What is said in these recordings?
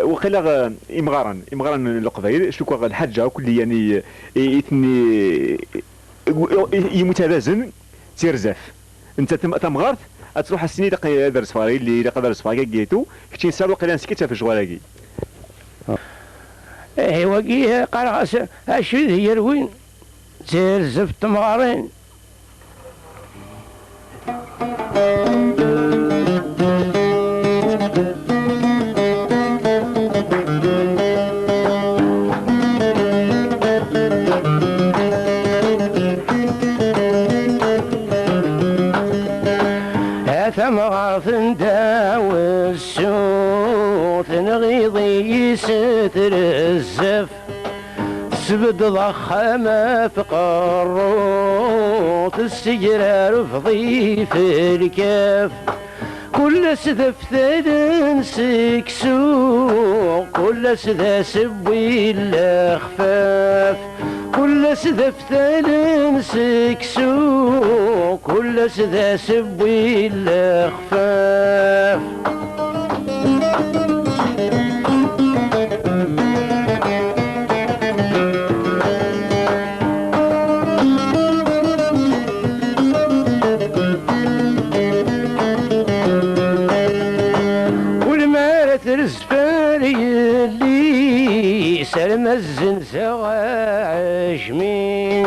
وقيلا إمغارا القبائل شكوا الحاجة وكل يعني يتني يمتوازن تيرزاف انت تمغارت تروح السنين دقي درس فاري اللي درس فاري جيتو كنتي نسال وقيلا نسكت في جوالاكي ايوا كي قال اشري هي الوين تيرزف تمغارين ثمغرث نداوي السوت نغيضي ستر الزف سبد ضخامة في قروط السجرار في ضيف الكاف كل سذف تنسك سوق كل سذا سبوي الأخفاف كل سذف تنسك سوق كل سذا سبوي الأخفاف سلم الزنسة وعشمين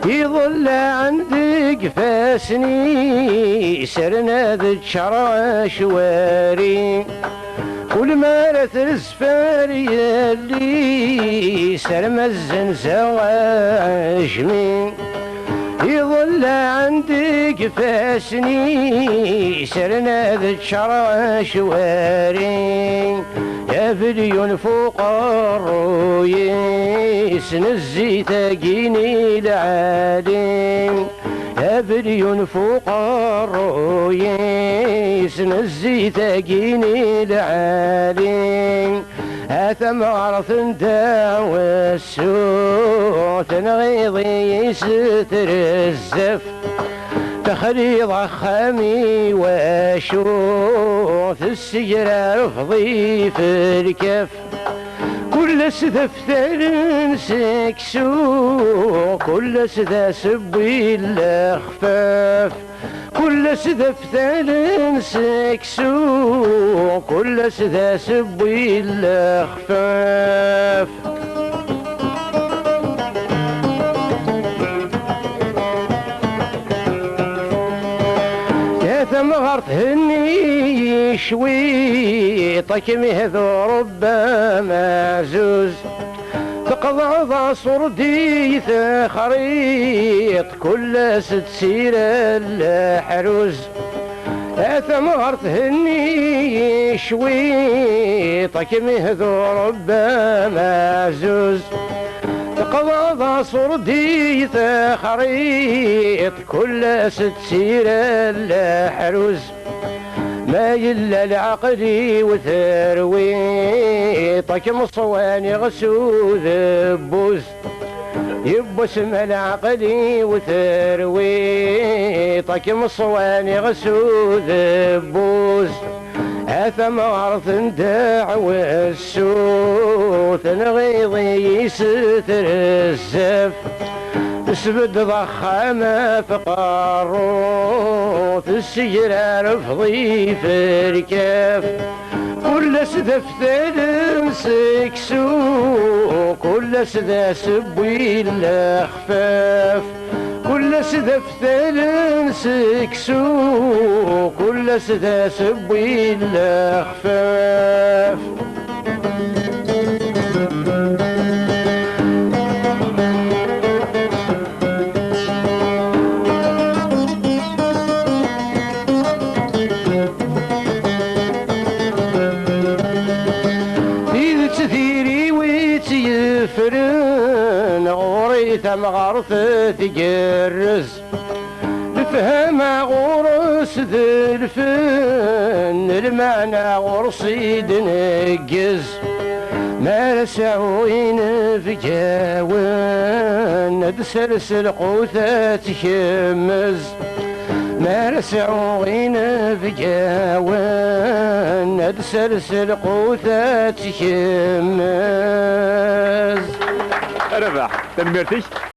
يظل عندك فاسني سرنا ذي شراش واري كل ما لا ترزفاري اللي سلم الزنسة وعشمين يظل عندك فاسني سرنا ذي شراش واري يا فليون فوق الرويس نزي تاقيني العالم يا فليون فوق الرويس نزي تاقيني العالم أثم عرث داوى السوت نغيضي ستر الزف تخريض خامي وشوث السجرار في ضيف الكف كل سذف تنسك سوق كل سذا سبوي الأخفاف كل سذف تنسك سوق كل سذا سبوي الأخفاف ثمغرت هني شويطك مهذو ربما زوز تقضى صردي خريط كل ست سير الحروز ثمغرت هني شويطك مهذو ربما زوز تقضى صردي خريط كل ست سير الحروز ما يلا العقلي وثرويطك مصواني غسوذ بوز يبوس ما العقلي وثرويطك مصواني غسوذ بوز أثم عرض دعوى السوث نغيضي ستر الزف تسبد ضخامة في قاروث السجرار في ضيف الكاف كل سذف تنسك سوق كل سذا سبوي الأخفاف كل سذف تنسك سوق كل سذا سبوي الأخفاف فرن غوري ثمغرث تجرز نفهم غورس ذي الفن المعنى غرصي دنقز ما رسعوين في جاون ندسلسل قوثة تشمز ما رسعوين في جاون هاد سلسل قوتات كمز ربح تنمرتك